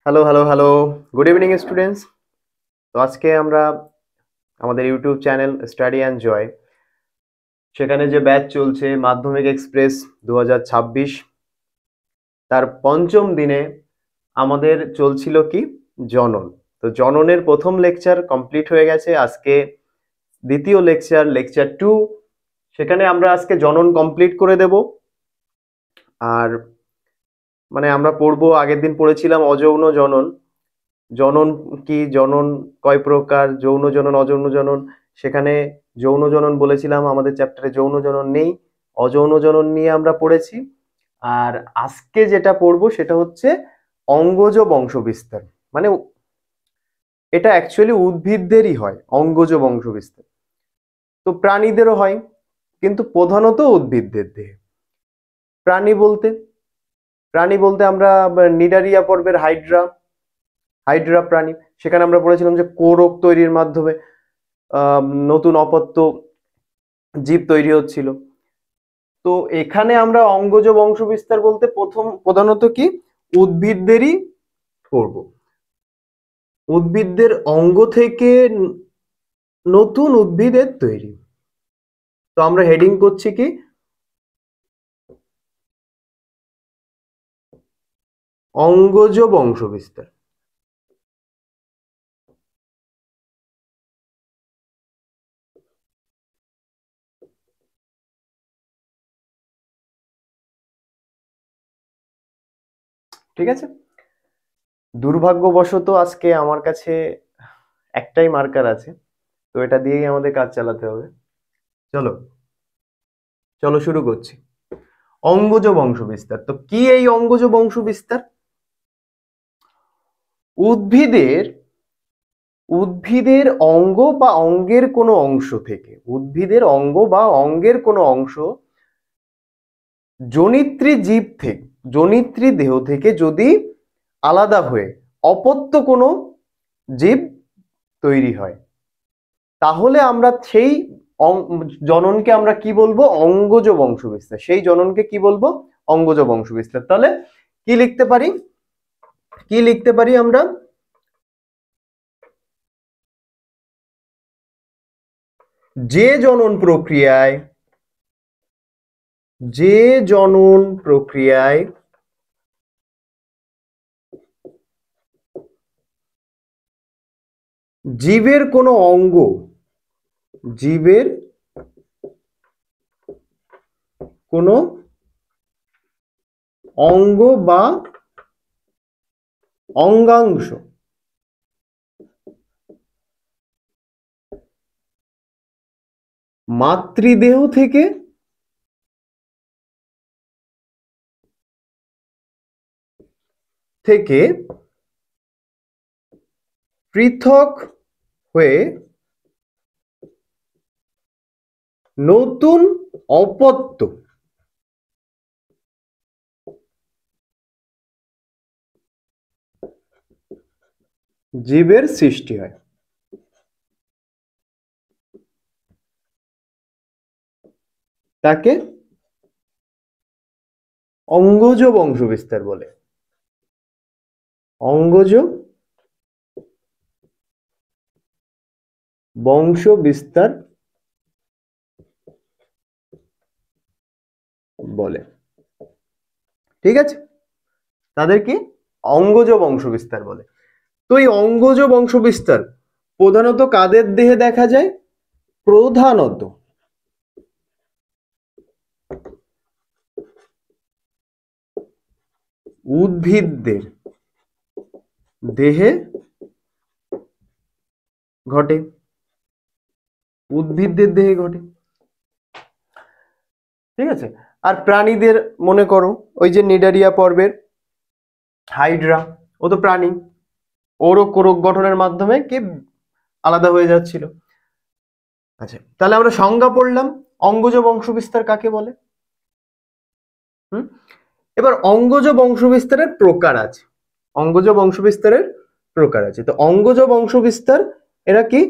Hello hello hello good evening students. তো আজকে আমরা আমাদের ইউটিউব চ্যানেল স্টাডি অ্যান্ড জয়, সেখানে যে ব্যাচ চলছে মাধ্যমিক এক্সপ্রেস 2026, তার পঞ্চম দিনে আমাদের চলছিল কি জনন। তো জননের প্রথম লেকচার কমপ্লিট হয়ে গেছে, আজকে দ্বিতীয় লেকচার 2, সেখানে আমরা আজকে জনন কমপ্লিট করে দেব। আর মানে আমরা পড়বো, আগের দিন পড়েছিলাম অযৌন জনন। জনন কি, জনন কয় প্রকার, যৌন জনন অযৌন জনন। সেখানে যৌন জনন বলেছিলাম আমাদের চ্যাপ্টারে যৌন জনন নেই, অযৌন জনন নিয়ে আমরা পড়েছি। আর আজকে যেটা পড়বো সেটা হচ্ছে অঙ্গজ বংশবিস্তার। মানে এটা অ্যাকচুয়ালি উদ্ভিদদেরই হয় অঙ্গজ বংশবিস্তার, তো প্রাণীদেরও হয় কিন্তু প্রধানত উদ্ভিদদের দেহে। প্রাণী বলতে প্রাণী বলতে আমরা নিডারিয়া পর্বের হাইড্রা প্রাণী, সেখানে আমরা পড়েছিলাম যে কোরক তৈরির মাধ্যমে নতুন অপত্য জীব তৈরি হচ্ছিল। তো এখানে আমরা অঙ্গজ বংশবিস্তার বলতে প্রধানত কি উদ্ভিদদেরই করব। উদ্ভিদদের অঙ্গ থেকে নতুন উদ্ভিদের তৈরি। তো আমরা হেডিং করছি কি অঙ্গজ বংশবিস্তার। ঠিক আছে, দুর্ভাগ্যবশত আজকে আমার কাছে একটাই মার্কার আছে, তো এটা দিয়েই আমাদের কাজ চালাতে হবে। চলো চলো শুরু করছি। অঙ্গজ বংশবিস্তার, তো কি এই অঙ্গজ বংশবিস্তার? উদ্ভিদের উদ্ভিদের অঙ্গ বা অঙ্গের কোনো অংশ থেকে, উদ্ভিদের অঙ্গ বা অঙ্গের কোনো অংশ জনিত্রী দেহ থেকে যদি আলাদা হয়ে অপত্য কোনো জীব তৈরি হয়, তাহলে আমরা সেই জননকে আমরা কি বলবো? অঙ্গজ বংশবিস্তার। সেই জননকে কি বলবো? অঙ্গজ বংশবিস্তার। তাহলে কি লিখতে পারি আমরা? যে জনন প্রক্রিয়ায় জীবের কোনো অঙ্গ বা অঙ্গাংশ মাতৃদেহ থেকে পৃথক হয়ে নতুন অপত্য জীবের সৃষ্টি হয়, তাকে অঙ্গজ বংশবিস্তার বলে। অঙ্গজ বংশবিস্তার বলে। ঠিক আছে, তাদের কি অঙ্গজ বংশবিস্তার বলে। তো এই অঙ্গজ বংশবিস্তার প্রধানত কাদের দেহে দেখা যায়? প্রধানত উদ্ভিদদের দেহে ঘটে। ঠিক আছে, আর প্রাণীদের মনে করো ওই যে নিডারিয়া পর্বের হাইড্রা, ও তো প্রাণী, ওরও কোরক গঠনের মাধ্যমে কি আলাদা হয়ে যাচ্ছিল। আচ্ছা, তাহলে আমরা সংজ্ঞা পড়লাম অঙ্গজ বংশবিস্তার কাকে বলে। হুম, এবার অঙ্গজ বংশবিস্তারের প্রকার আছে। তো অঙ্গজ বংশবিস্তার এরা কি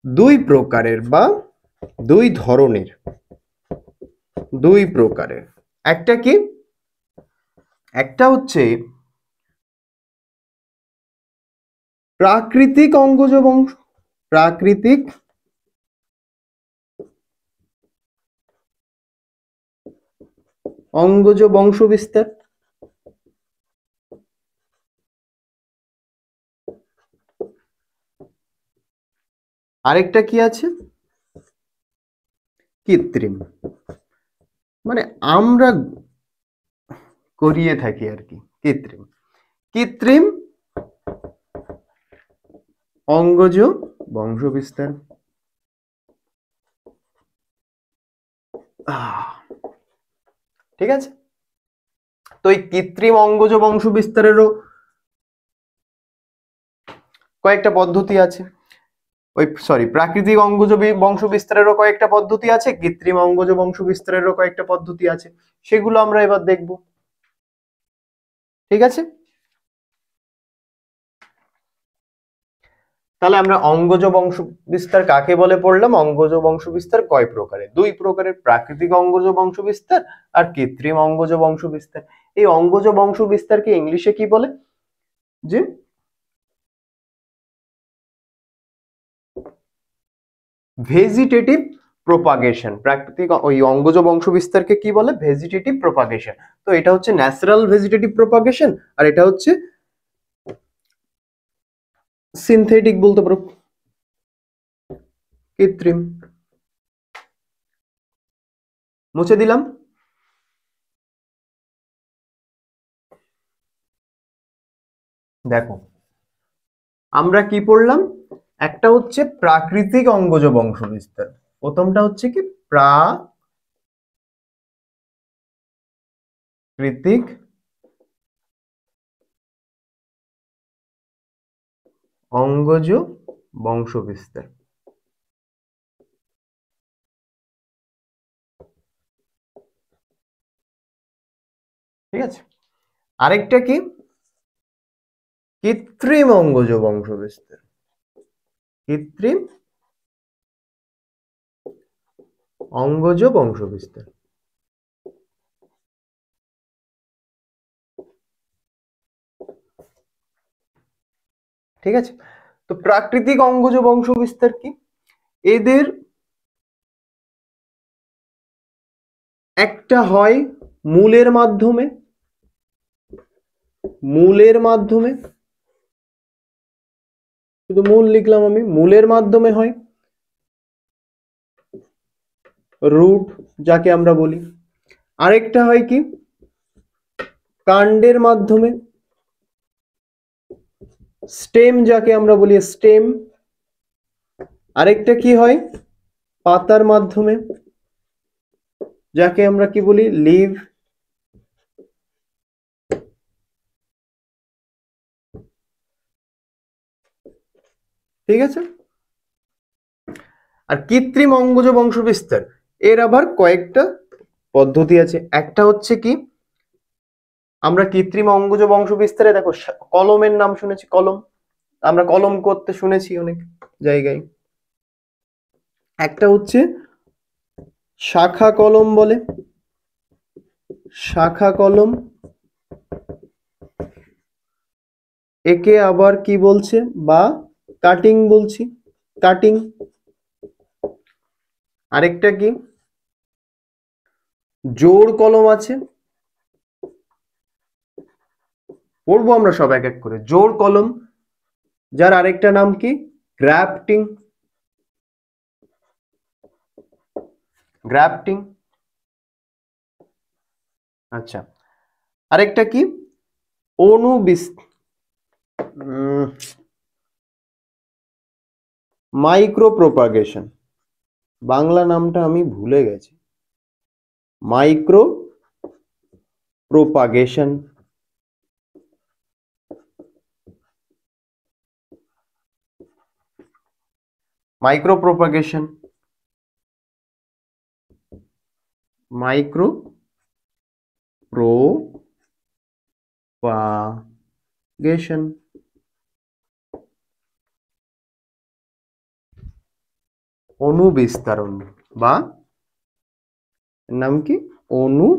দুই প্রকারের বা দুই ধরনের। একটা হচ্ছে প্রাকৃতিক অঙ্গজ বংশ, প্রাকৃতিক অঙ্গজ বংশ বিস্তার। আরেকটা কি আছে? কৃত্রিম, মানে আমরা করিয়ে থাকি আর কি। কৃত্রিম, কৃত্রিম অঙ্গজ বংশ বিস্তার। ঠিক আছে, তো এই কৃত্রিম অঙ্গজ বংশ বিস্তারেরও কয়েকটা পদ্ধতি আছে। ওই সরি, প্রাকৃতিক অঙ্গজ বংশ বিস্তারেরও কয়েকটা পদ্ধতি আছে, কৃত্রিম অঙ্গজ বংশ বিস্তারেরও কয়েকটা পদ্ধতি আছে, সেগুলো আমরা এবার দেখব। ঠিক আছে, তাহলে আমরা অঙ্গজ বংশ বিস্তার কাকে বলে পড়লাম। অঙ্গজ বংশ বিস্তার কয় প্রকারের? দুই প্রকারের, প্রাকৃতিক অঙ্গজ বংশ বিস্তার আর কৃত্রিম অঙ্গজ বংশ বিস্তার। এই অঙ্গজ বংশ বিস্তারকে ইংলিশে কি বলে? যে ভেজিটেটিভ প্রোপাগেশন। প্রাকৃতিক ওই অঙ্গজ বংশ বিস্তারকে কি বলে? Vegetative propagation. তো এটা হচ্ছে ন্যাচারাল ভেজিটেটিভ প্রোপাগেশন, আর এটা হচ্ছে সিনথেটিক বলতে পারো, কৃত্রিম। মুছে দিলাম। দেখো আমরা কি পড়লাম? একটা হচ্ছে প্রাকৃতিক অঙ্গজ বংশ বিস্তার, প্রথমটা হচ্ছে কি প্রাকৃতিক অঙ্গজ বংশ বিস্তার। ঠিক আছে, আরেকটা কি? কৃত্রিম অঙ্গজ বংশ বিস্তার। কৃত্রিম অঙ্গজ বংশ বিস্তার। ঠিক আছে, তো প্রাকৃতিক অঙ্গজ বংশ বিস্তার কি? এদের একটা হয় মূলের মাধ্যমে, মূলের মাধ্যমে, শুধু মূল লিখলাম আমি, মূলের মাধ্যমে হয়, রুট যাকে আমরা বলি। আরেকটা হয় কি? কাণ্ডের মাধ্যমে, স্টেম যাকে আমরা বলি, স্টেম। আরেকটা কি হয়? পাতার মাধ্যমে, যাকে আমরা কি বলি? লিভ। ঠিক আছে, আর কৃত্রিম অঙ্গজ বংশ বিস্তার এর আবার কয়েকটা পদ্ধতি আছে। একটা হচ্ছে কি, আমরা কৃত্রিম অঙ্গজ বংশ বিস্তারে দেখো কলমের নাম শুনেছি, কলম, আমরা কলম করতে শুনেছি অনেক জায়গায়। একটা হচ্ছে শাখা কলম বলে, শাখা কলম, একে আবার কি বলছে? বা কাটিং বলছি, কাটিং। আরেকটা কি? জোড় কলম আছে, পড়বো আমরা সব এক এক করে। জোড় কলম, যার আরেকটা নাম কি? Grafting, grafting. আচ্ছা, আরেকটা কি? মাইক্রো প্রোপাগেশন, বাংলা নামটা আমি ভুলে গেছি। Micro propagation. Micro propagation, micro propagation. অনুবিস্তারণ, বা নাম কি? অনু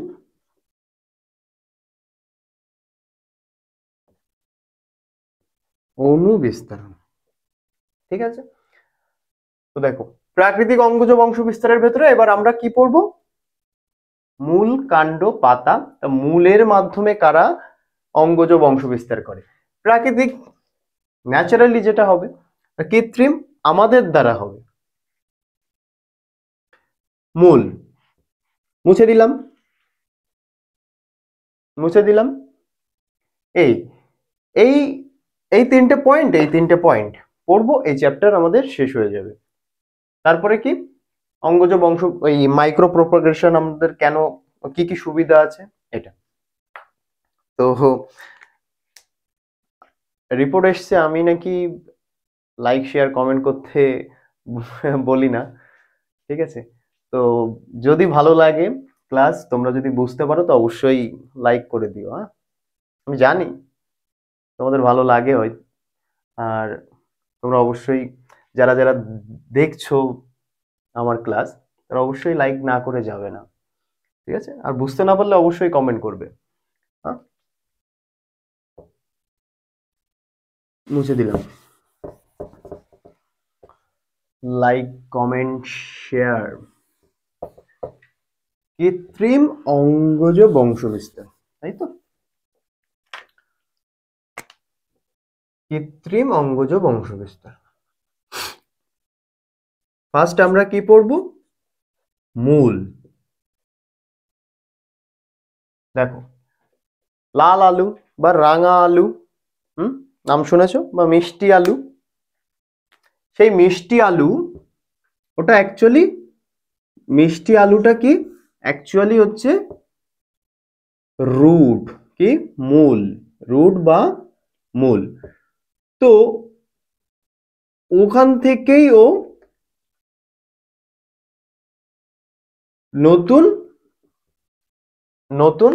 অনুবিস্তারণ। ঠিক আছে, তো দেখো প্রাকৃতিক অঙ্গজ বংশ বিস্তারের ভেতরে এবার আমরা কি পড়বো, মূল, কাণ্ড, পাতা। মূলের মাধ্যমে কারা অঙ্গজ বংশ বিস্তার করে? প্রাকৃতিক, ন্যাচারালি যেটা হবে। কৃত্রিম, আমাদের দ্বারা হবে। মূল মুছে দিলাম, মুছে দিলাম। এই এই এই তিনটে পয়েন্ট পড়বো, এই চ্যাপ্টার আমাদের শেষ হয়ে যাবে। তারপরে কি, অঙ্গজ বংশ, ওই মাইক্রো প্রোপাগেশন আমাদের কেন, কি কি সুবিধা আছে এটা। তো রিপোর্ট এসছে আমি নাকি লাইক শেয়ার কমেন্ট করতে বলি না, ঠিক আছে। তো যদি ভালো লাগে ক্লাস, তোমরা যদি বুঝতে পারো তো অবশ্যই লাইক করে দিও। হ্যাঁ, আমি জানি তোমাদের ভালো লাগে হয়। আর তোমরা অবশ্যই যারা যারা দেখছো আমার ক্লাস, তারা অবশ্যই লাইক না করে যাবে না, ঠিক আছে। আর বুঝতে না পারলে অবশ্যই কমেন্ট করবে। হ্যাঁ, মুছে দিলাম। Like, comment, share. কৃত্রিম অঙ্গজ বংশবিস্তার, তাই তো, কৃত্রিম অঙ্গজ বংশবিস্তার। ফার্স্ট আমরা কি পড়ব, মূল। দেখো, লাল আলু বা রাঙা আলু, নাম শুনেছো, বা মিষ্টি আলু। সেই মিষ্টি আলু, ওটা অ্যাকচুয়ালি, মিষ্টি আলুটা কি অ্যাকচুয়ালি হচ্ছে রুট, কি মূল, রুট বা মূল। তো ওখান থেকেই ও নতুন নতুন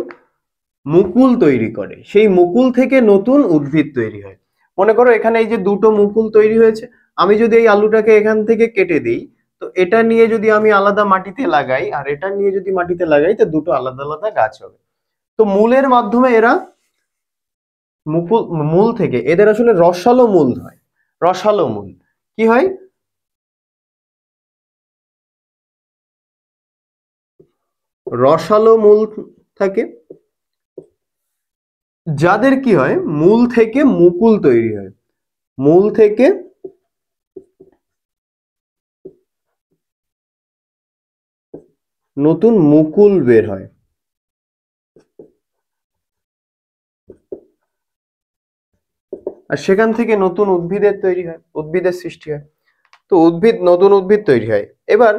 মুকুল তৈরি করে, সেই মুকুল থেকে নতুন উদ্ভিদ তৈরি হয়। মনে করো এখানে এই যে দুটো মুকুল তৈরি হয়েছে, আমি যদি এই আলুটাকে এখান থেকে কেটে দিই, তো এটা নিয়ে যদি আমি আলাদা মাটিতে লাগাই আর এটা নিয়ে যদি মাটিতে লাগাই, তো দুটো আলাদা আলাদা গাছ হবে। তো মূলের মাধ্যমে এরা মুকুল, মূল থেকে এদের আসলে রসালো মূল হয়। রসালো মূল কি হয়, রসালো মূল থাকে, যাদের কি হয় মূল থেকে মুকুল তৈরি হয়, মূল থেকে নতুন মুকুল বের হয়। আর সেখান থেকে নতুন উদ্ভিদের তৈরি হয়, উদ্ভিদের সৃষ্টি হয়। তো উদ্ভিদ, নতুন উদ্ভিদ তৈরি হয়। এবার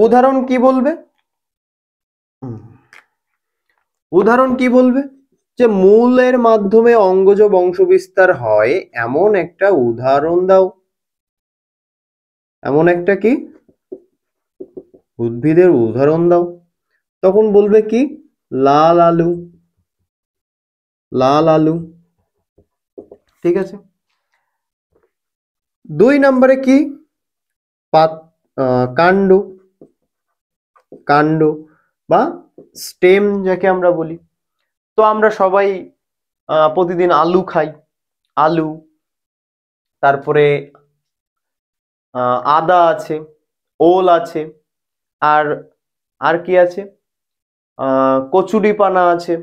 উদাহরণ কি বলবে, উদাহরণ কি বলবে, যে মূলের মাধ্যমে অঙ্গজ বংশবিস্তার হয় এমন একটা উদাহরণ দাও, এমন একটা কি উদ্ভিদের উদাহরণ দাও। তখন বলবে কি, লাল আলু, লাল আলু, ঠিক আছে। 2 নম্বরে কি, পাত, কাণ্ড, কাণ্ড বা স্টেম যাকে আমরা বলি। তো আমরা সবাই প্রতিদিন আলু খাই, আলু, তারপরে আদা আছে, ওল আছে, আর আর কি আছে, কচুরি পানা আছে,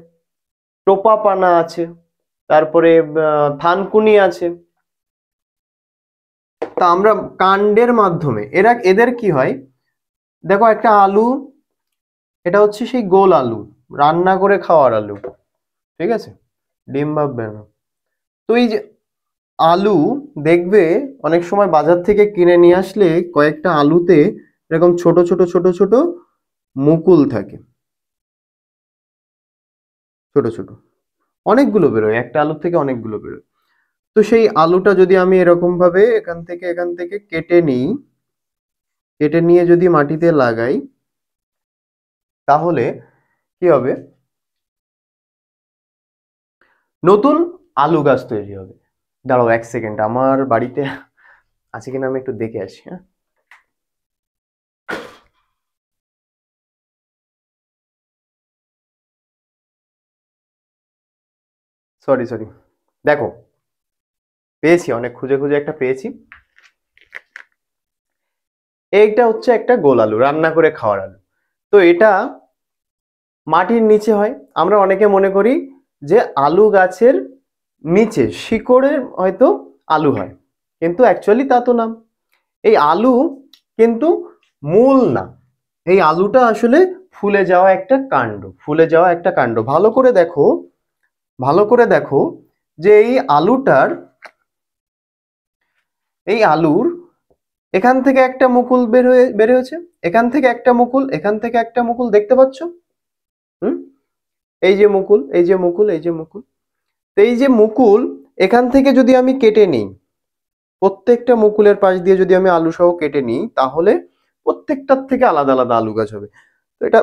টোপা পানা আছে, তারপরে থানকুনি আছে। তা আমরা কাণ্ডের মাধ্যমে এদের কি হয়, দেখো একটা আলু, এটা হচ্ছে সেই গোল আলু, রান্না করে খাওয়ার আলু, ঠিক আছে, ডিম ভাববে না। তো এই যে আলু, দেখবে অনেক সময় বাজার থেকে কিনে নিয়ে আসলে কয়েকটা আলুতে এরকম ছোট ছোট ছোট ছোট মুকুল থাকে, ছোট ছোট অনেকগুলো বেরোয়, একটা আলু থেকে অনেকগুলো বেরোয়। তো সেই আলুটা যদি আমি এরকম ভাবে এখান থেকে কেটে নিই, কেটে নিয়ে যদি মাটিতে লাগাই, তাহলে কি হবে, নতুন আলু গাছ তৈরি হবে। দাঁড়াও 1 সেকেন্ড, আমার বাড়িতে আছে কিনা আমি একটু দেখে আসি। হ্যাঁ, সরি সরি, দেখো পেয়েছি, অনেক খুঁজে খুঁজে একটা পেয়েছি। এইটা হচ্ছে একটা গোল আলু, রান্না করে খাওয়ার আলু। তো এটা মাটির নিচে হয়। আমরা অনেকে মনে করি যে আলু গাছের নিচে শিকড়ে হয়তো আলু হয়, কিন্তু অ্যাকচুয়ালি তা তো না। এই আলু কিন্তু মূল না, এই আলুটা আসলে ফুলে যাওয়া একটা কাণ্ড, ফুলে যাওয়া একটা কাণ্ড। ভালো করে দেখো, ভালো করে দেখো যে এই আলুর এখান থেকে একটা মুকুল বের হয়েছে, এখান থেকে একটা মুকুল, এখান থেকে একটা মুকুল, দেখতে পাচ্ছ? হুম, এই যে মুকুল, এই যে মুকুল, এই যে মুকুল। তো এই যে মুকুল, এখান থেকে যদি আমি কেটে নিই, প্রত্যেকটা মুকুলের পাশ দিয়ে যদি আমি আলু সহ কেটে নিই, তাহলে প্রত্যেকটার থেকে আলাদা আলাদা আলু গাছ হবে। তো এটা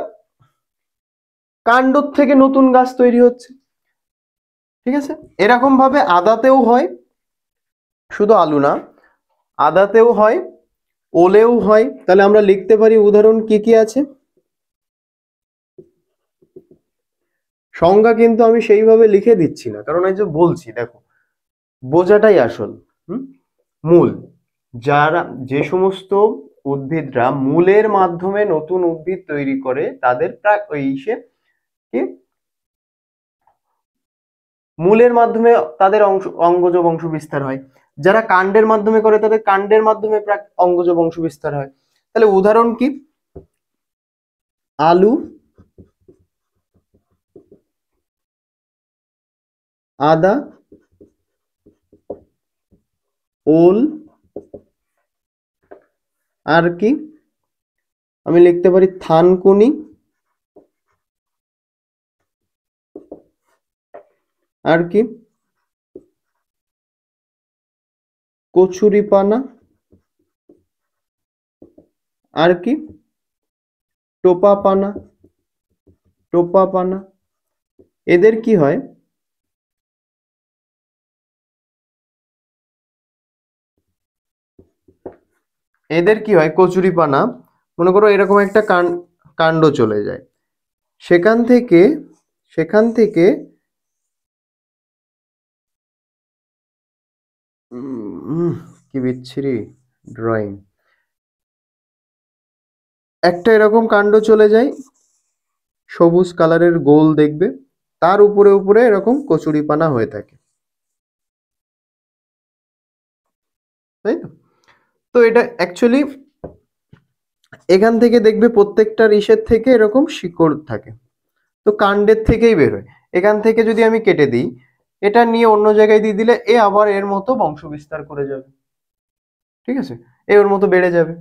কাণ্ড থেকে নতুন গাছ তৈরি হচ্ছে, ঠিক আছে? এরকম ভাবে আদাতেও হয়, শুধু আলু না, আদাতেও হয়, ওলেও হয়। তাহলে আমরা লিখতে পারি উদাহরণ কি কি আছে। সংজ্ঞা কিন্তু আমি সেইভাবে লিখে দিচ্ছি না, কারণ এই যে বলছি, দেখো বোঝাটাই আসল। মূল, যারা যে সমস্ত উদ্ভিদরা মূলের মাধ্যমে নতুন উদ্ভিদ তৈরি করে, তাদের কি মূলের মাধ্যমে তাদের অঙ্গজ বংশ বিস্তার হয়। যারা কাণ্ডের মাধ্যমে করে, তাদের কাণ্ডের মাধ্যমে অঙ্গজ বংশ বিস্তার হয়। তাহলে উদাহরণ কি? আলু, আদা, ওল, আর কি আমি লিখতে পারি থানকুনি, আর কি কচুরিপানা, আর কি টোপাপানা, টোপাপানা। এদের কি হয়, এদের কি হয় কচুরিপানা, মনে করো এরকম একটা কাণ্ড চলে যায়, সেখান থেকে কি বিচ্ছিরি ড্রয়িং, একটা এরকম কাণ্ড চলে যায়, সবুজ কালারের গোল দেখবে, তার উপরে উপরে এরকম কচুরিপানা হয়ে থাকে, তাই তো? তো এটা অ্যাকচুয়ালি এখান থেকে দেখবে প্রত্যেকটা ইসের থেকে এরকম শিকড় থাকে, তো কাণ্ডের থেকেই বেরোয়। এখান থেকে যদি আমি কেটে দিই, এটা নিয়ে অন্য জায়গায় দিয়ে দিলে এ আবার এর মতো বংশ বিস্তার করে যাবে, ঠিক আছে? এ ওর মতো বেড়ে যাবে।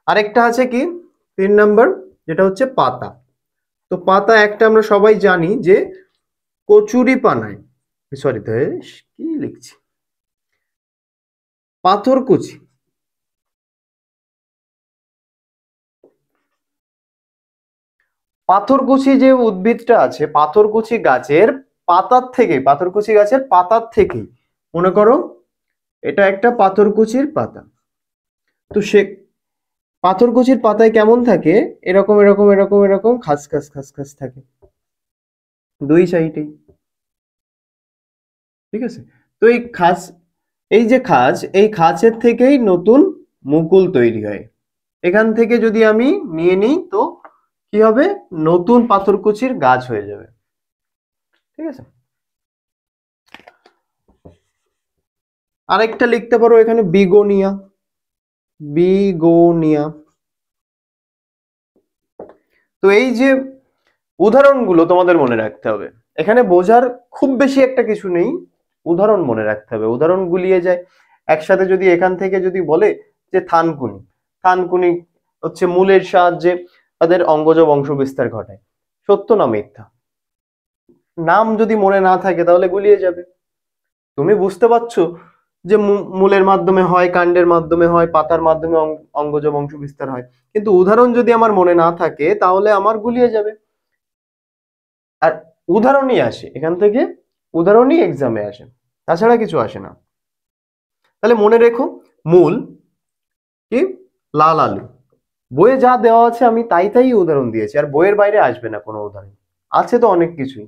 আরেকটা আছে কি 3 নাম্বার, যেটা হচ্ছে পাতা। তো পাতা একটা আমরা সবাই জানি যে কচুরি পানায়, সরি তো কি লিখছি, পাথরকুচি, পাথরকুচি যে উদ্ভিদটা আছে, পাথরকুচি গাছের পাতার থেকে, পাথরকুচি গাছের পাতার থেকেই, মনে করো এটা একটা পাথরকুচির পাতা। তো সে পাথরকুচির পাতায় কেমন থাকে, এরকম এরকম এরকম এরকম খাস খাস খাস খাস থাকে দুই সাইডেই, ঠিক আছে? তো এই খাস, এই যে খাঁজ, এই খাঁজের থেকেই নতুন মুকুল তৈরি হয়। এখান থেকে যদি আমি নিয়ে নিই, তো কি হবে, নতুন পাথরকুচির গাছ হয়ে যাবে, ঠিক আছে? আরেকটা লিখতে পারো এখানে বিগোনিয়া, বিগোনিয়া। তো এই যে উদাহরণগুলো তোমাদের মনে রাখতে হবে, এখানে বোঝার খুব বেশি একটা কিছু নেই, উদাহরণ মনে রাখতে হবে, উদাহরণ গুলিয়ে যায়। একসাথে যদি এখান থেকে যদি বলে যে থানকুনি, থানকুনি হচ্ছে মূলের সাহায্যে তাদের অঙ্গজ বংশ বিস্তার ঘটায়, সত্য না মিথ্যা? নাম যদি মনে না থাকে তাহলে গুলিয়ে যাবে। তুমি বুঝতে পারছো যে মূলের মাধ্যমে হয়, কাণ্ডের মাধ্যমে হয়, পাতার মাধ্যমে অঙ্গজ বংশ বিস্তার হয়, কিন্তু উদাহরণ যদি আমার মনে না থাকে তাহলে আমার গুলিয়ে যাবে। আর উদাহরণই আসে এখান থেকে, উদাহরণই এক্সামে আসে, তাছাড়া কিছু আসে না। তাহলে মনে রেখো, মূল কি, লাল আলু, বইয়ে যা দেওয়া আছে আমি তাই তাই উদাহরণ দিয়েছি, আর বইয়ের বাইরে আসবে না কোনো উদাহরণ। আছে তো অনেক কিছুই,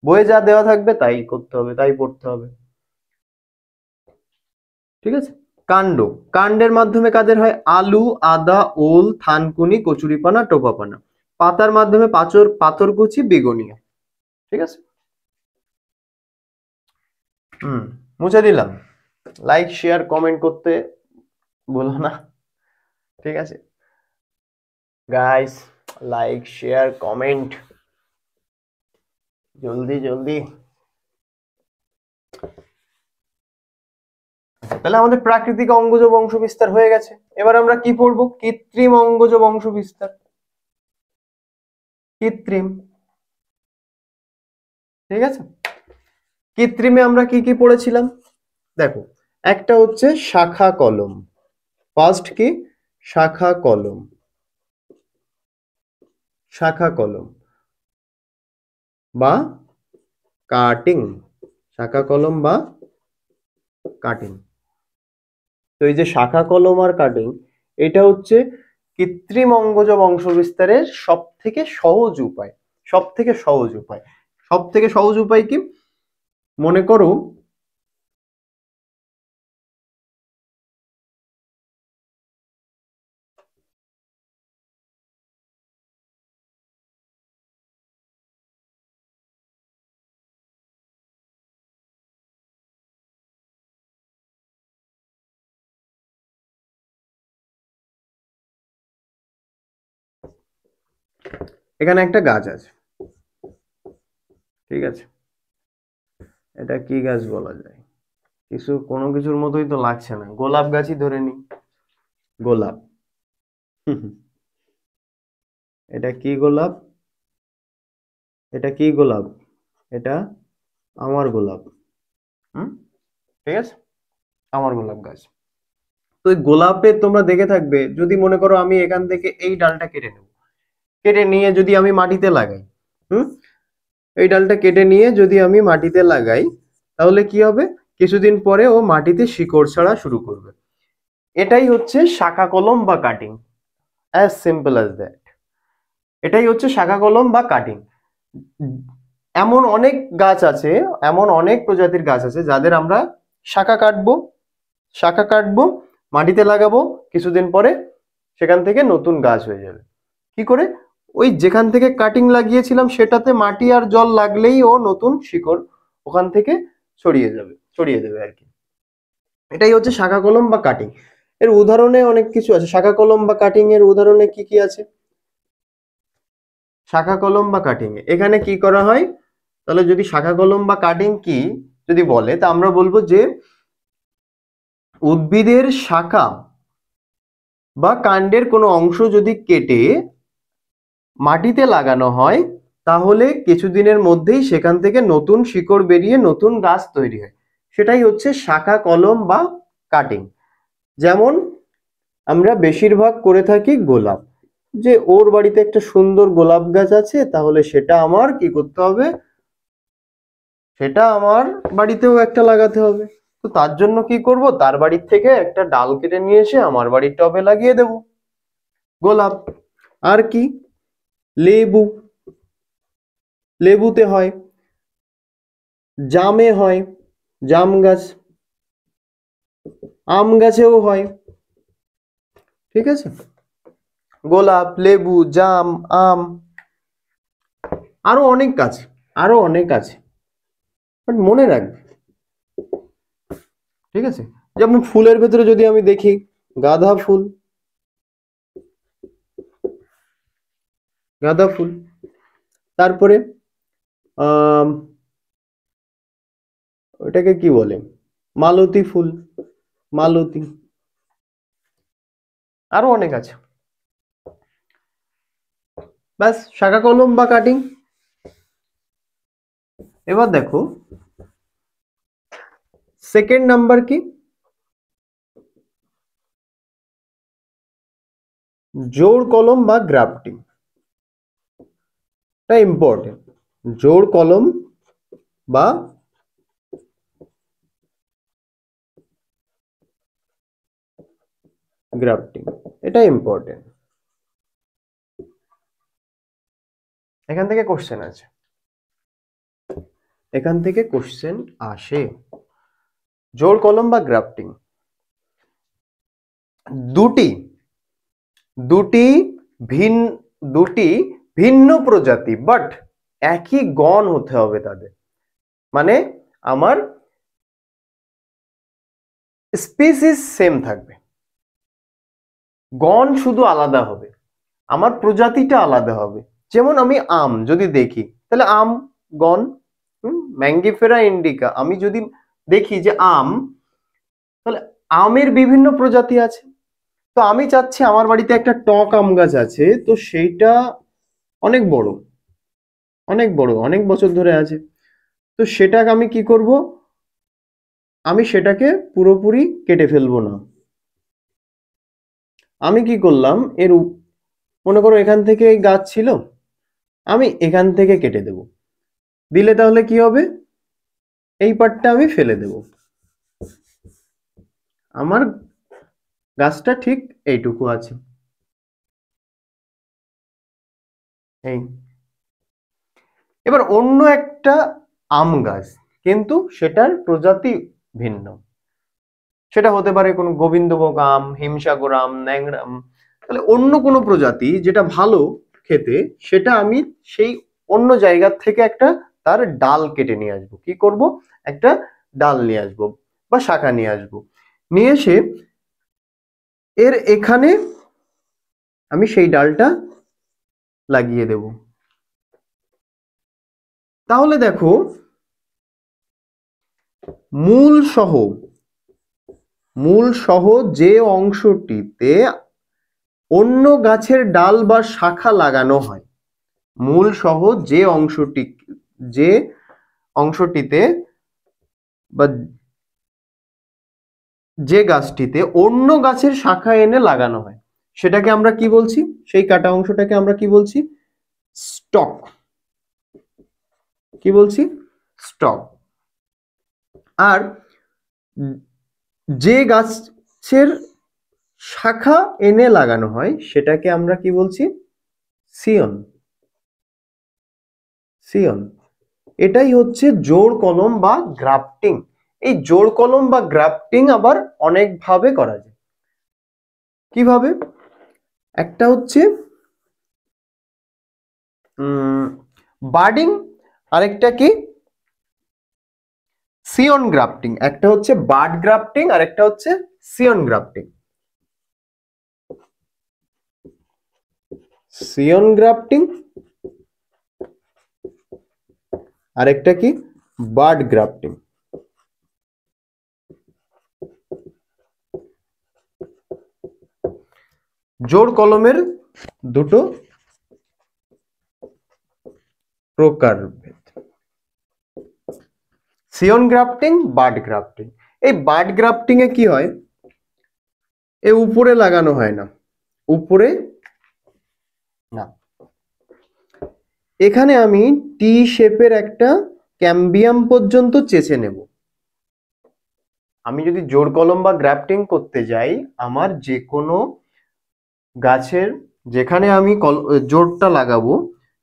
বইয়ে যা দেওয়া থাকবে তাই করতে হবে, তাই পড়তে হবে। ঠিক আছে। কাণ্ড, কাণ্ডের মাধ্যমে কাদের হয়? আলু, আদা, ওল, থানকুনি, কচুরিপানা, টোপাপানা। পাতার মাধ্যমে পাথরকুচি, বেগুনিয়া। ঠিক আছে। মুছে দিলাম। লাইক শেয়ার কমেন্ট করতে বলো না। ঠিক আছে গাইস, লাইক শেয়ার কমেন্ট জলদি জলদি। তাহলে আমাদের প্রাকৃতিক অঙ্গজ বংশ বিস্তার হয়ে গেছে। এবার আমরা কি পড়বো? কৃত্রিম অঙ্গজ বংশ বিস্তার। কৃত্রিম। ঠিক আছে। কৃত্রিমে আমরা কি কি পড়েছিলাম দেখো, একটা হচ্ছে শাখা কলম। ফার্স্ট কি? শাখা কলম। শাখা কলম বা কাটিং। শাখা কলম বা কাটিং। তো এই যে শাখা কলম আর কাটিং, এটা হচ্ছে কৃত্রিম অঙ্গজ বংশ বিস্তারের সব থেকে সহজ উপায়। সব থেকে সহজ উপায়। সব থেকে সহজ উপায় কি? মনে করো এখানে একটা গাছ আছে। ঠিক আছে। এটা কি গাছ বলা যায়? কোনো কিছুর মতোই তো লাগছে না, গোলাপ গাছই ধরে নি। গোলাপ। এটা কি গোলাপ? এটা কি গোলাপ? এটা আমার গোলাপ। হুম। ঠিক আছে। আমার গোলাপ গাছ। তো এই গোলাপে তোমরা দেখে থাকবে, যদি মনে করো আমি এখান থেকে এই ডালটা কেটে নেব, কেটে নিয়ে যদি আমি মাটিতে লাগাই, হুম, এই ডালটা কেটে নিয়ে যদি আমি মাটিতে লাগাই, তাহলে কি হবে? কিছুদিন পরে ও মাটিতে শিকড় ছাড়া শুরু করবে। এটাই হচ্ছে শাখা কলম বা cutting. As simple as that. এটাই হচ্ছে শাখা কলম বা কাটিং। এমন অনেক গাছ আছে, এমন অনেক প্রজাতির গাছ আছে যাদের আমরা শাখা কাটবো, শাখা কাটবো, মাটিতে লাগাবো, কিছুদিন পরে সেখান থেকে নতুন গাছ হয়ে যাবে। কি করে? ওই যেখান থেকে কাটিং লাগিয়েছিলাম সেটাতে মাটি আর জল লাগলেই ও নতুন শিকড় ওখান থেকে ছড়িয়ে যাবে, ছড়িয়ে দেবে আর কি। এটাই হচ্ছে শাখা কলম বা কাটিং। এর উদাহরণে অনেক কিছু আছে। শাখা কলম বা কাটিং এর উদাহরণে কি কি আছে? শাখা কলম বা কাটিং এ এখানে কি করা হয়? তাহলে যদি শাখা কলম বা কাটিং কি যদি বলে, তা আমরা বলবো যে উদ্ভিদের শাখা বা কাণ্ডের কোনো অংশ যদি কেটে মাটিতে লাগানো হয়, তাহলে কিছুদিনের মধ্যেই সেখান থেকে নতুন শিকড় বেরিয়ে নতুন গাছ তৈরি হয়। সেটাই হচ্ছে শাখা কলম বা কাটিং। যেমন আমরা বেশিরভাগ করে থাকি গোলাপ, যে ওর বাড়িতে একটা সুন্দর গোলাপ গাছ আছে, তাহলে সেটা আমার কি করতে হবে? সেটা আমার বাড়িতেও একটা লাগাতে হবে। তো তার জন্য কি করব? তার বাড়ির থেকে একটা ডাল কেটে নিয়ে এসে আমার বাড়ির টবে লাগিয়ে দেব গোলাপ। আর কি? লেবু। লেবুতে হয়, জামে হয়, জাম গাছ, আম গাছেও হয়। ঠিক আছে। গোলাপ, লেবু, জাম, আম, আরো অনেক আছে, আরো অনেক আছে, বাট মনে রাখবে। ঠিক আছে। যেমন ফুলের ভেতরে যদি আমি দেখি, গাঁদা ফুল, গাঁদা ফুল, তারপরে আহ ওটাকে কি বলে, মালতী ফুল, মালতী, আরো অনেক আছে। ব্যাস, শাখা কলম বা কাটিং। এবার দেখো সেকেন্ড নাম্বার কি? জোড় কলম বা গ্রাফটিং। এটা ইম্পর্টেন্ট। জোড় কলম বা গ্রাফটিং, এটা ইম্পর্টেন্ট। এখান থেকে কোশ্চেন আছে, এখান থেকে কোশ্চেন আসে। জোড় কলম বা গ্রাফটিং দুটি দুটি ভিন্ন দুটি ভিন্ন প্রজাতি, বাট একই গণ হতে হবে তাদের। মানে আমার স্পিসিস সেম থাকবে, গণ শুধু আলাদা হবে, আমার প্রজাতিটা আলাদা হবে। যেমন আমি আম যদি দেখি, তাহলে আম গণ, ম্যাঙ্গিফেরা ইন্ডিকা। আমি যদি দেখি যে আম, তাহলে আমের বিভিন্ন প্রজাতি আছে। তো আমি চাচ্ছি, আমার বাড়িতে একটা টক আম গাছ আছে, তো সেইটা অনেক বড়, অনেক বড়, অনেক বছর ধরে আছে। তো সেটাকে আমি কি করব, আমি সেটাকে পুরোপুরি কেটে ফেলবো না। আমি কি করলাম, মনে করো এখান থেকে এই গাছ ছিল, আমি এখান থেকে কেটে দেব। দিলে তাহলে কি হবে, এই পার্টটা আমি ফেলে দেব, আমার গাছটা ঠিক এইটুকু আছে। এই এবার অন্য একটা আম গাছ, কিন্তু সেটার প্রজাতি ভিন্ন। সেটা হতে পারে কোনো গোবিন্দভোগ আম, হিমসাগর আম, ন্যাংরা আম। তাহলে অন্য কোনো প্রজাতি যেটা ভালো খেতে, সেটা আমি সেই অন্য জায়গা থেকে একটা তার ডাল কেটে নিয়ে আসবো। কি করব, একটা ডাল নিয়ে আসবো বা শাখা নিয়ে আসবো, নিয়ে এসে এর এখানে আমি সেই ডালটা লাগিয়ে দেব। তাহলে দেখো, মূল সহ মূল সহ যে অংশটিতে অন্য গাছের ডাল বা শাখা লাগানো হয়, মূল সহ যে অংশটিতে বা যে গাছটিতে অন্য গাছের শাখা এনে লাগানো হয়, সেটাকে আমরা কি বলছি, সেই কাটা অংশটাকে আমরা কি বলছি, স্টক। কি বলছি, স্টক। আর যে গাছের শাখা এনে লাগানো হয়, সেটাকে আমরা কি বলছি, সিয়ন। সিয়ন। এটাই হচ্ছে জোড় কলম বা গ্রাফটিং। এই জোড় কলম বা গ্রাফটিং আবার অনেক ভাবে করা যায়। কিভাবে, একটা হচ্ছে বার্ডিং, আরেকটা কি সিয়ন গ্রাফটিং। একটা হচ্ছে বার্ড গ্রাফটিং, আর একটা হচ্ছে সিয়ন গ্রাফটিং। সিয়ন গ্রাফটিং, আরেকটা কি বার্ড গ্রাফটিং। জোড় কলমের দুটো প্রকারভেদ, সিয়ন গ্রাফটিং, বার্ড গ্রাফটিং। এই বার্ড গ্রাফটিং এ কি হয়, এ উপরে লাগানো হয় না, উপরে না, এখানে আমি টি শেপের একটা ক্যাম্বিয়াম পর্যন্ত চেঁচে নেব। আমি যদি জোড় কলম বা গ্রাফটিং করতে যাই, আমার যে কোনো গাছের যেখানে আমি জোড়টা লাগাবো,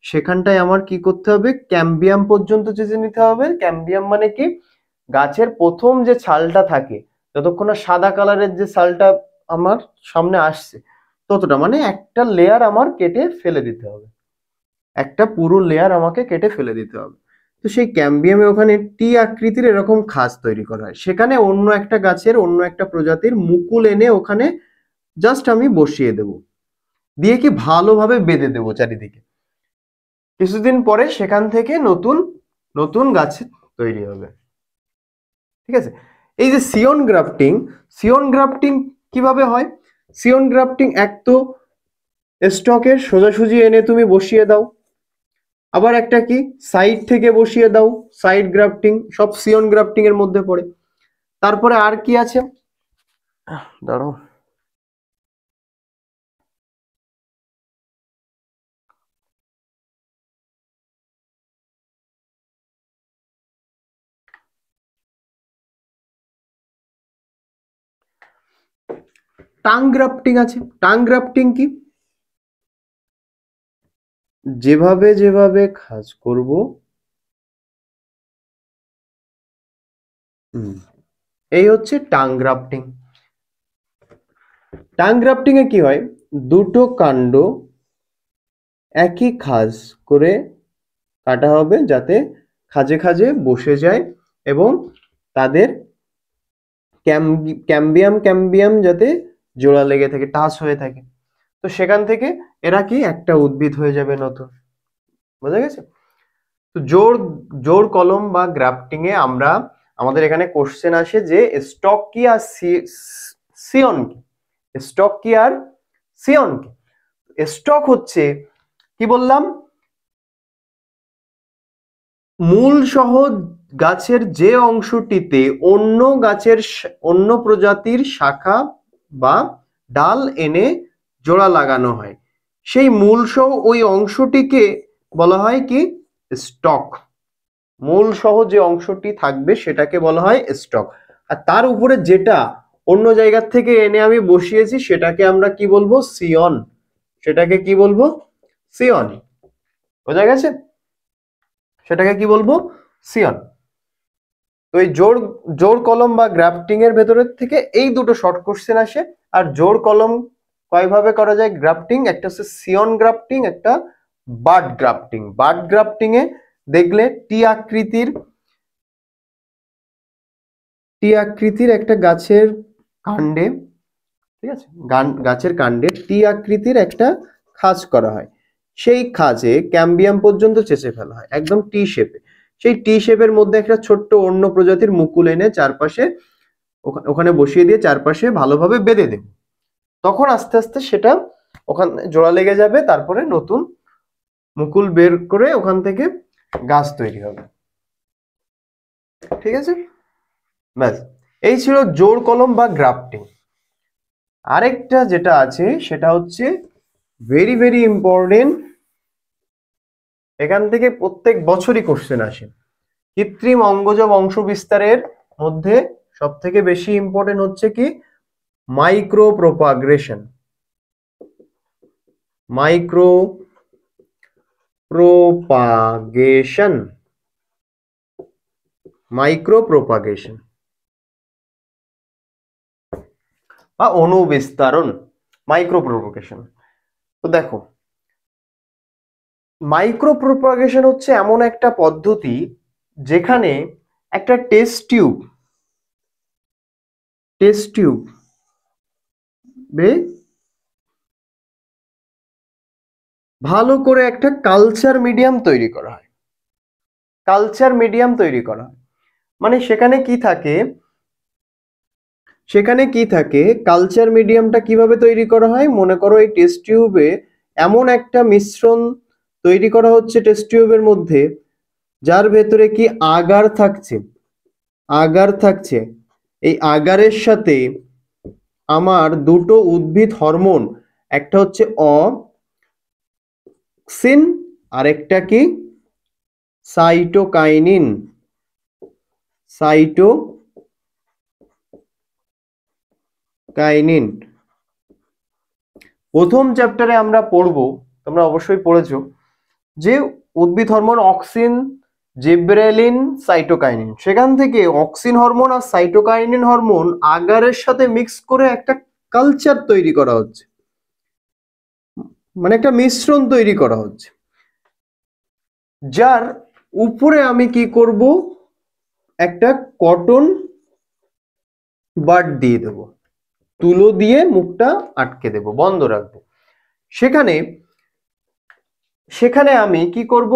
সেখানটায় আমার কি করতে হবে, ক্যাম্বিয়াম পর্যন্ত চেঁচে নিতে হবে। ক্যাম্বিয়াম মানে কি, গাছের প্রথম যে ছালটা থাকে, যতক্ষণ না সাদা কালারের যে ছালটা আমার সামনে আসছে, ততটা, মানে একটা লেয়ার আমার কেটে ফেলে দিতে হবে, একটা পুরো লেয়ার আমাকে কেটে ফেলে দিতে হবে। তো সেই ক্যাম্বিয়ামে ওখানে টি আকৃতির এরকম খাঁজ তৈরি করা হয়, সেখানে অন্য একটা গাছের অন্য একটা প্রজাতির মুকুল এনে ওখানে জাস্ট আমি বসিয়ে দেব, দিয়ে কি ভালোভাবে বেঁধে দেবো চারিদিকে। কিছুদিন পরে সেখান থেকে নতুন নতুন গাছ তৈরি হবে। ঠিক আছে। এই যে সিয়ন গ্রাফটিং, সিয়ন গ্রাফটিং কিভাবে হয়, সিয়ন গ্রাফটিং এক তো স্টকের সোজাসুজি এনে তুমি বসিয়ে দাও, আবার একটা কি সাইড থেকে বসিয়ে দাও, সাইড গ্রাফটিং, সব সিয়ন গ্রাফটিং এর মধ্যে পড়ে। তারপরে আর কি আছে, দাঁড়াও, টাং গ্রাফটিং আছে। টাং গ্রাফটিং কি, যেভাবে যেভাবে কাজ করব এই হচ্ছে টাং গ্রাফটিং। টাং গ্রাফটিং এ কি হয়, দুটো কাণ্ড একই খাঁজ করে কাটা হবে যাতে খাঁজে খাঁজে বসে যায় এবং তাদের ক্যাম্বিয়াম ক্যাম্বিয়াম যাতে জোড়া লেগে থাকে, টাচ হয়ে থাকে। তো সেখান থেকে এরা কি একটা উদ্ভিদ হয়ে যাবে নতুন। বোঝা গেছে? তো জোড় কলম বা গ্রাফটিং এ আমরা আমাদের এখানে কোশ্চেন আসে যে স্টক কি আর সিয়ন কি। স্টক কি আর সিয়ন কি? স্টক হচ্ছে কি বললাম, মূল সহ গাছের যে অংশটিতে অন্য প্রজাতির শাখা বা ডাল এনে জোড়া লাগানো হয়, সেই মূল সহ ওই অংশটিকে বলা হয় কি স্টক। মূল সহ যে অংশটি থাকবে সেটাকে বলা হয় স্টক। আর তার উপরে যেটা অন্য জায়গা থেকে এনে আমি বসিয়েছি সেটাকে আমরা কি বলবো, সিয়ন। সেটাকে কি বলবো, সিয়ন। বোঝা গেছে? সেটাকে কি বলবো, সিয়ন। তো এই জোড় কলম বা গ্রাফটিং এর ভেতরের থেকে এই দুটো শর্ট কোশ্চেন আসে। আর জোড় কলম কয়ভাবে করা যায় গ্রাফটিং, একটা হচ্ছে সিয়ন গ্রাফটিং, একটা বাড গ্রাফটিং। বাড গ্রাফটিং এ দেখলে টি আকৃতির একটা গাছের কাণ্ডে, ঠিক আছে, গাছের কাণ্ডে টি আকৃতির একটা খাঁজ করা হয়, সেই খাঁজে ক্যাম্বিয়াম পর্যন্ত চেঁচে ফেলা হয় একদম টি শেপে। সেই টি শেপের মধ্যে একটা ছোট্ট অন্য প্রজাতির মুকুল এনে চারপাশে ওখানে বসিয়ে দিয়ে চারপাশে ভালোভাবে বেঁধে দেব। তখন আস্তে আস্তে সেটা ওখানে জোড়া লেগে যাবে, তারপরে নতুন মুকুল বের করে ওখান থেকে গাছ তৈরি হবে। ঠিক আছে, ব্যাস। এই ছিল জোড় কলম বা গ্রাফটিং। আরেকটা যেটা আছে সেটা হচ্ছে ভেরি ভেরি ইম্পর্টেন্ট, এখান থেকে প্রত্যেক বছরই কোশ্চেন আসে। কৃত্রিম অঙ্গজ বংশ বিস্তারের মধ্যে সব থেকে বেশি ইম্পর্টেন্ট হচ্ছে কি micro propagation. Micro propagation, micro propagation বা অনুবিস্তারণ, মাইক্রো প্রোপাগেশন। তো দেখো, মাইক্রো প্রোপাগেশন হচ্ছে এমন একটা পদ্ধতি যেখানে একটা টেস্ট টিউব ভালো করে একটা কালচার মিডিয়াম তৈরি করা হয়। কালচার মিডিয়াম তৈরি করা হয় মানে সেখানে কি থাকে কালচার মিডিয়ামটা কিভাবে তৈরি করা হয়, মনে করো এই টেস্ট টিউবে এমন একটা মিশ্রণ তৈরি করা হচ্ছে টেস্ট টিউবের মধ্যে যার ভেতরে কি আগার থাকছে। এই আগারের সাথে আমার দুটো উদ্ভিদ হরমোন, একটা হচ্ছে অক্সিন আর একটা কি সাইটোকাইনিন। প্রথম চ্যাপ্টারে আমরা পড়বো, তোমরা অবশ্যই পড়েছো, যে উদ্ভিদ হরমোন অক্সিন, জিব্রেলিন, সাইটোকাইনিন। সেখান থেকে অক্সিন হরমোন আর সাইটোকাইনিন হরমোন আগারের সাথে মিক্স করে একটা কালচার তৈরি করা হচ্ছে, মানে একটা মিশ্রণ তৈরি করা হচ্ছে, যার উপরে আমি কি করব, একটা কটন বাড দিয়ে দেব, তুলো দিয়ে মুখটা আটকে দেব, বন্ধ রাখবো। সেখানে আমি কি করব,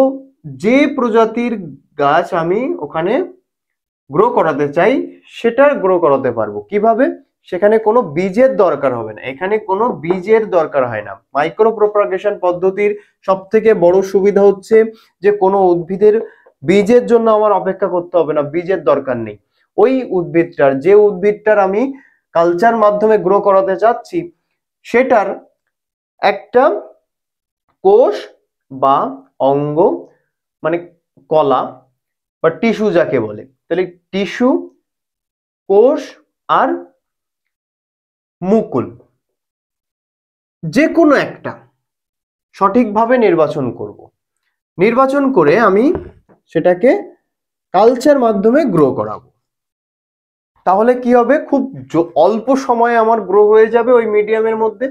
যে প্রজাতির গাছ আমি ওখানে গ্রো করাতে চাই সেটা গ্রো করাতে পারবো। কিভাবে? সেখানে কোনো বীজের দরকার হবে না, এখানে কোনো বীজের দরকার হয় না। মাইক্রো প্রপাগেশন পদ্ধতির সব থেকে বড় সুবিধা হচ্ছে যে কোনো উদ্ভিদের বীজের জন্য আমার অপেক্ষা করতে হবে না, বীজের দরকার নেই। ওই যে উদ্ভিদটার আমি কালচার মাধ্যমে গ্রো করাতে চাচ্ছি সেটার একটা কোষ বা অঙ্গ, মানে কলা বা টিস্যু যাকে বলে, তাহলে টিস্যু, কোষ আর মুকুল, যে কোনো একটা সঠিকভাবে নির্বাচন করব। নির্বাচন করে আমি সেটাকে কালচার মাধ্যমে গ্রো করাবো। তাহলে কি হবে, খুব অল্প সময়ে আমার গ্রো হয়ে যাবে ওই মিডিয়ামের মধ্যে,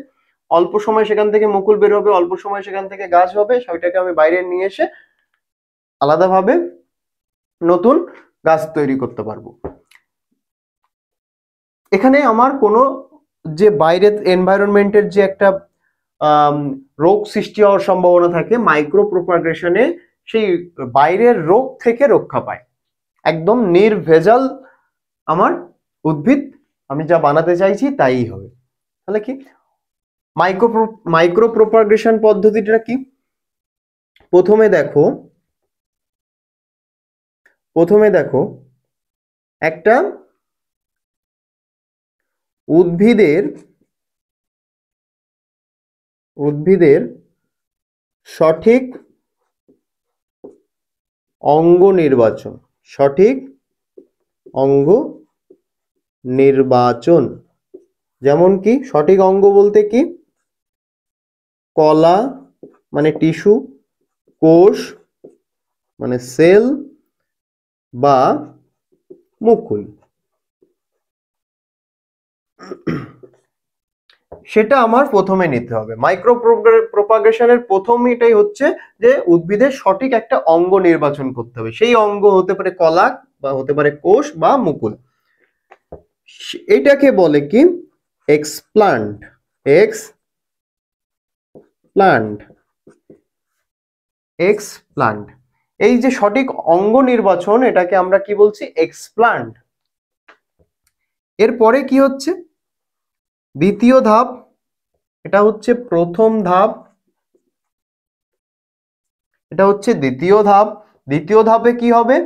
অল্প সময় সেখান থেকে মুকুল বের হবে, অল্প সময় সেখান থেকে গাছ হবে, সেটাকে আমি বাইরে নিয়ে এসে আলাদাভাবে নতুন গাছ তৈরি করতে পারবো। এখানে আমার কোনো যে বাইরের এনভায়রনমেন্টের যে একটা রোগ সৃষ্টি হওয়ার সম্ভাবনা থাকে, মাইক্রো প্রপাগেশনে সেই বাইরের রোগ থেকে রক্ষা পায়। একদম নির্ভেজাল আমার উদ্ভিদ আমি যা বানাতে চাইছি তাই হবে। তাহলে কি মাইক্রো প্রপাগেশন পদ্ধতিটা কি? প্রথমে দেখো একটা উদ্ভিদের সঠিক অঙ্গ নির্বাচন, যেমন কি সঠিক অঙ্গ বলতে কি, কলা মানে টিস্যু, কোষ মানে সেল বা মুকুল, সেটা আমার প্রথমে নিতে হবে। মাইক্রো প্রপাগেশনের প্রথম এটাই হচ্ছে যে উদ্ভিদের সঠিক একটা অঙ্গ নির্বাচন করতে হবে। সেই অঙ্গ হতে পারে কলা বা হতে পারে কোষ বা মুকুল। এটাকে বলে কি এক্সপ্লান্ট। এই যে সঠিক অঙ্গ নির্বাচন, এটাকে আমরা কি বলছি, এক্সপ্লান্ট। এরপরে কি হচ্ছে, দ্বিতীয় ধাপ, এটা হচ্ছে প্রথম ধাপ, এটা হচ্ছে দ্বিতীয় ধাপ। দ্বিতীয় ধাপে কি হবে,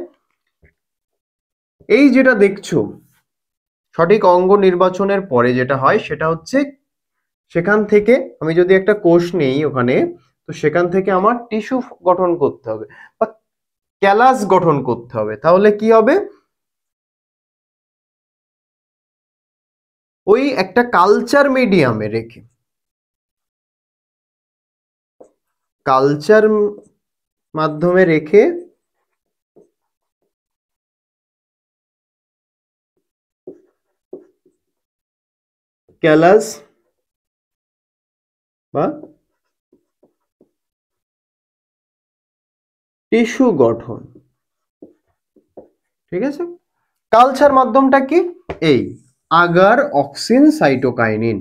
এই যেটা দেখছো সঠিক অঙ্গ নির্বাচনের পরে যেটা হয় সেটা হচ্ছে সেখান থেকে আমি যদি একটা কোষ নেই ওখানে, তো সেখান থেকে আমার টিস্যু গঠন করতে হবে বা ক্যালাস গঠন করতে হবে। তাহলে কি হবে, ওই একটা কালচার মিডিয়ামে রেখে, কালচার মাধ্যমে রেখে ক্যালাস বা টিস্যু গঠন, ঠিক আছে। কালচার মাধ্যমটা কি, এই আগার অক্সিন সাইটোকাইনিন।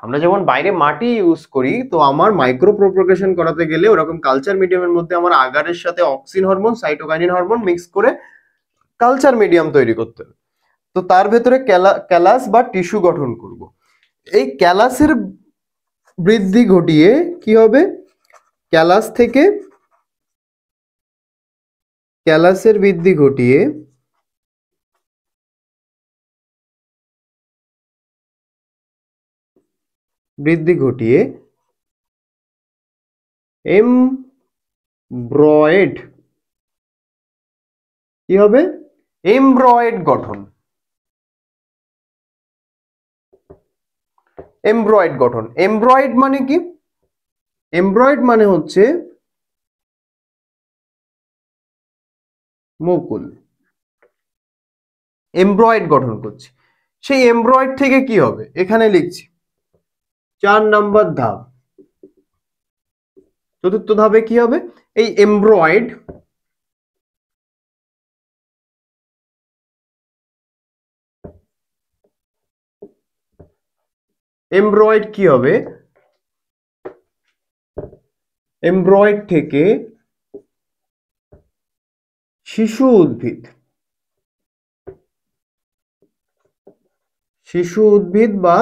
আমরা যেমন বাইরে মাটি ইউজ করি, তো আমার মাইক্রো প্রপাগেশন করাতে গেলে ওরকম কালচার মিডিয়ামের মধ্যে আমার আগারের সাথে auxin hormone, cytokinin hormone mix করে কালচার মিডিয়াম তৈরি করতে হবে। তো তার ভেতরে ক্যালাস বা টিস্যু গঠন করব। এই ক্যালাসের বৃদ্ধি ঘটিয়ে কি হবে, ক্যালাসের বৃদ্ধি ঘটিয়ে এমব্রয়েড কি হবে, এমব্রয়েড গঠন। এমব্রয়েড মানে কি, এমব্রয়েড মানে হচ্ছে মুকুল। এমব্রয়েড গঠন করছে, সেই এমব্রয়েড থেকে কি হবে, এখানে লিখছি 4 নম্বর ধাপ। চতুর্থ ধাপে কি হবে, এই এমব্রয়েড কি হবে, এমব্রয়েড থেকে শিশু উদ্ভিদ বা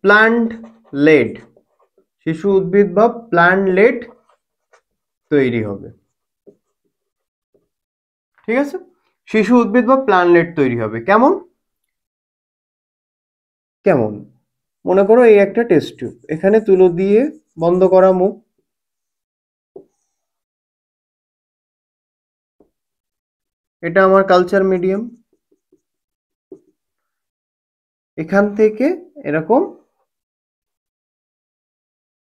প্ল্যান্টলেট, শিশু উদ্ভিদ বা প্ল্যান্টলেট তৈরি হবে, ঠিক আছে। শিশু উদ্ভিদ বা প্ল্যান্টলেট তৈরি হবে কেমন, মনে করো এই একটা টেস্ট টিউব, এখানে তুলো দিয়ে বন্ধ করা মুখ, এটা আমার কালচার মিডিয়াম। এখান থেকে এরকম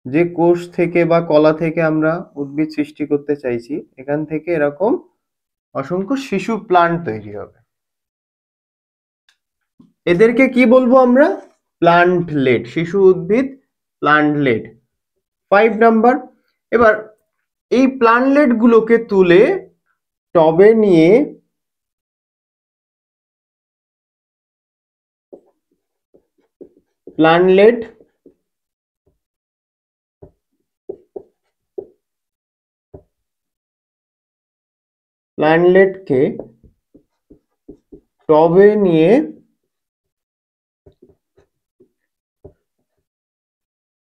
যে কোষ থেকে বা কলা থেকে আমরা উদ্ভিদ সৃষ্টি করতে চাইছি, এখান থেকে এরকম অসংখ্য শিশু প্লান্ট তৈরি হবে। এদেরকে কি বলবো আমরা? প্লান্টলেট, শিশু উদ্ভিদ প্লান্টলেট। 5 নাম্বার। এবার এই প্লান্টলেট গুলোকে তুলে টবে নিয়ে প্লান্টলেটকে টবে নিয়ে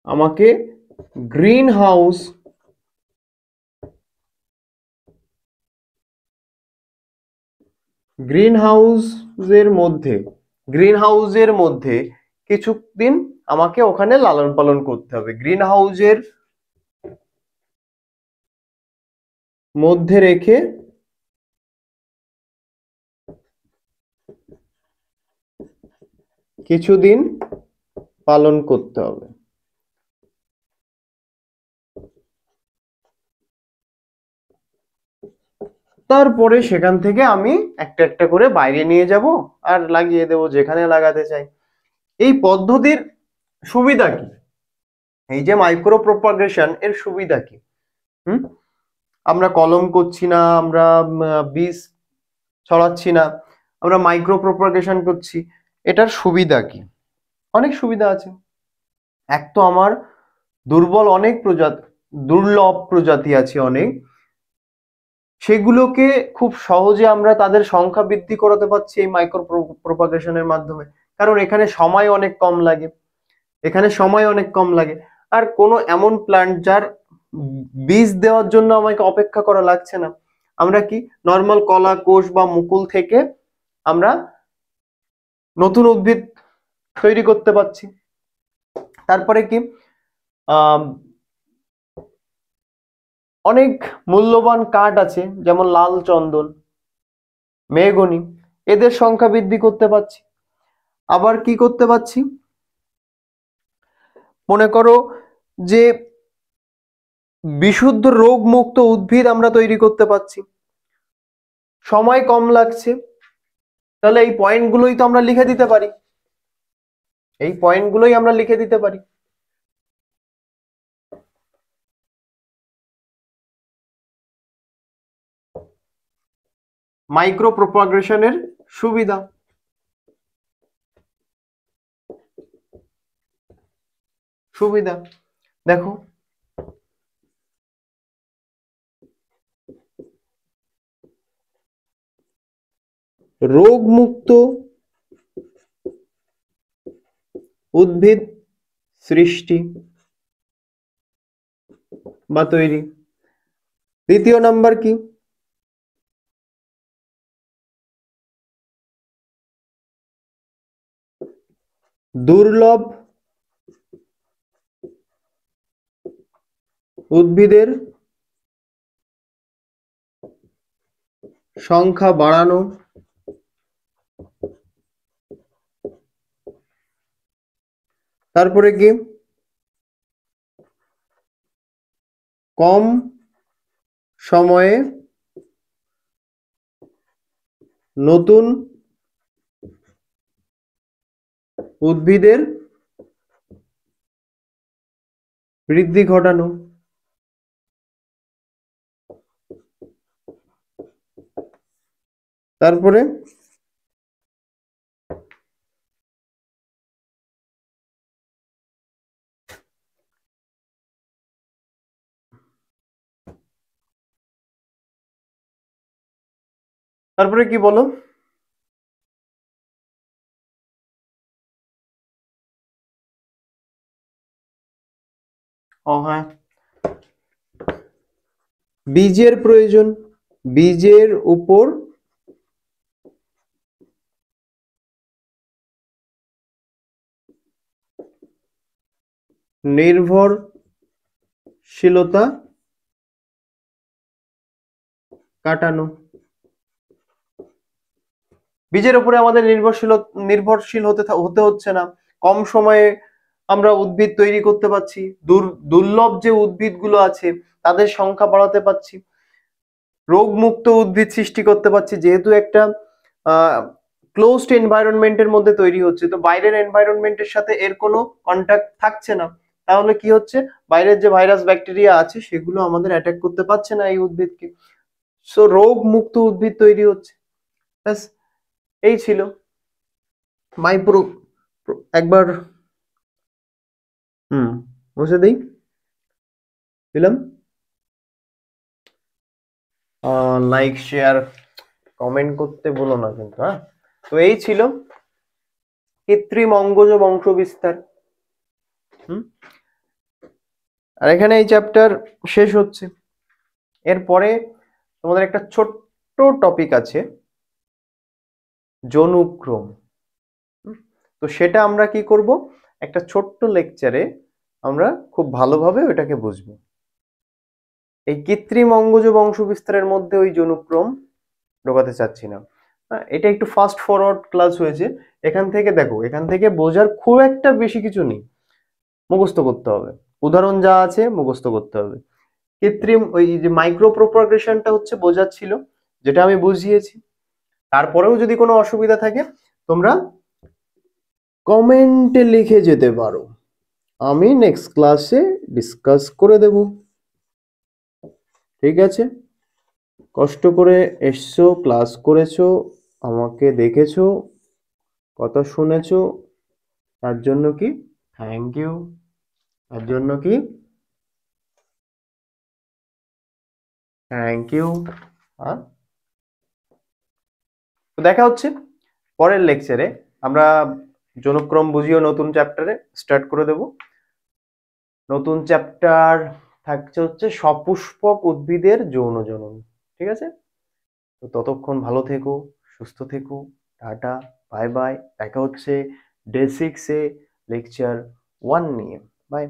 আমাকে গ্রিন হাউসের মধ্যে কিছুদিন আমাকে ওখানে লালন পালন করতে হবে। গ্রিন হাউসের মধ্যে রেখে কিছুদিন পালন করতে হবে। তারপরে সেখান থেকে আমি একটা একটা করে বাইরে নিয়ে যাব আর লাগিয়ে দেব যেখানে লাগাতে চাই। এই পদ্ধতির সুবিধা কি? এই যে মাইক্রো প্রপাগেশন, এর সুবিধা কি? আমরা কলম করছি না, আমরা বীজ ছড়াচ্ছি না, আমরা মাইক্রো প্রপাগেশন করছি। এটার সুবিধা কি? অনেক সুবিধা আছে। এক তো আমার দুর্লভ প্রজাতি আছে অনেক, সেগুলোকে খুব সহজে আমরা তাদের সংখ্যা বৃদ্ধি করাতে পারছি এই মাইক্রো প্রপাগেশনের মাধ্যমে। কারণ এখানে সময় অনেক কম লাগে। আর কোনো এমন প্ল্যান্ট যার বীজ দেওয়ার জন্য আমাকে অপেক্ষা করা লাগছে না। আমরা কি নর্মাল কলা কোষ বা মুকুল থেকে আমরা নতুন উদ্ভিদ তৈরি করতে পারছি। তারপরে কি অনেক মূল্যবান কাঠ আছে, যেমন লাল চন্দন, মেহগনি, এদের সংখ্যা বৃদ্ধি করতে পারছি। আবার কি করতে পারছি? মনে করো যে বিশুদ্ধ রোগ মুক্ত উদ্ভিদ আমরা তৈরি করতে পারছি, সময় কম লাগছে। তাহলে এই পয়েন্টগুলোই তো আমরা লিখে দিতে পারি। মাইক্রো প্রপাগেশনের সুবিধা। দেখো, রোগমুক্ত উদ্ভিদ সৃষ্টি বা তৈরি। দ্বিতীয় নাম্বার কি? দুর্লভ উদ্ভিদের সংখ্যা বাড়ানো। তারপরে কি? কম সময়ে নতুন উদ্ভিদের বৃদ্ধি ঘটানো। তারপরে কি বলো? হ্যাঁ, বীজের প্রয়োজন। বীজের উপর নির্ভরশীলতা কাটানো। বীজের উপরে আমাদের নির্ভরশীল হতে হচ্ছে না। কম সময়ে আমরা উদ্ভিদ তৈরি করতে পারছি, দুর্লভ যে উদ্ভিদগুলো আছে তাদের সংখ্যা বাড়াতে পারছি, রোগমুক্ত উদ্ভিদ সৃষ্টি করতে পারছি, যেহেতু একটা ক্লোজড এনভায়রনমেন্টের মধ্যে তৈরি হচ্ছে, তো বাইরের এনভায়রনমেন্টের সাথে এর কোনো কন্ট্যাক্ট থাকছে না। তাহলে কি হচ্ছে, বাইরের যে ভাইরাস ব্যাকটেরিয়া আছে সেগুলো আমাদের অ্যাটাক করতে পারছে না এই উদ্ভিদকে। সো রোগ মুক্ত উদ্ভিদ তৈরি হচ্ছে। ব্যাস, এই ছিল মাইক্রো। একবার মুছে দিলাম। লাইক শেয়ার কমেন্ট করতে বলো না কিন্তু, হ্যাঁ। তো এই ছিল কৃত্রিম অঙ্গজ বংশ বিস্তার। আর এখানে এই চ্যাপ্টার শেষ হচ্ছে। এরপরে তোমাদের একটা ছোট্ট টপিক আছে, যৌনক্রম। তো সেটা আমরা কি করব, একটা ছোট্ট লেকচারে আমরা খুব ভালোভাবে ওটাকে বুঝবো। এই কৃত্রিম অঙ্গজ বংশ বিস্তারের মধ্যে ওই যৌনক্রম ঢোকাতে চাচ্ছি না। এটা একটু ফাস্ট ফরওয়ার্ড ক্লাস হয়েছে। এখান থেকে দেখো, এখান থেকে বোঝার খুব একটা বেশি কিছু নেই, মুখস্থ করতে হবে, উদাহরণ যা আছে মুখস্থ করতে হবে। কৃত্রিম ওই যে মাইক্রো প্রোপাগেশনটা হচ্ছে বোঝাচ্ছিল, যেটা আমি বুঝিয়েছি। তারপরেও যদি কোনো অসুবিধা থাকে তোমরা কমেন্টে লিখে যেতে পারো, আমি নেক্সট ক্লাসে ডিসকাস করে দেব। ঠিক আছে, কষ্ট করে এসছো, ক্লাস করেছো, আমাকে দেখেছো, কথা শুনেছো, তার জন্য কি থ্যাংক ইউ, তার জন্য কি থ্যাংক ইউ। তো দেখা হচ্ছে পরের লেকচারে। আমরা যৌনক্রম বুঝিও নতুন চ্যাপ্টারে স্টার্ট করে দেব। নতুন চ্যাপ্টার থাকছে হচ্ছে সপুষ্পক উদ্ভিদের যৌন জনন। ঠিক আছে, তো ততক্ষণ ভালো থেকো, সুস্থ থেকো, টাটা, বাই বাই। দেখা হচ্ছে ডে 6-এ লেকচার 1 নিয়ে। বাই।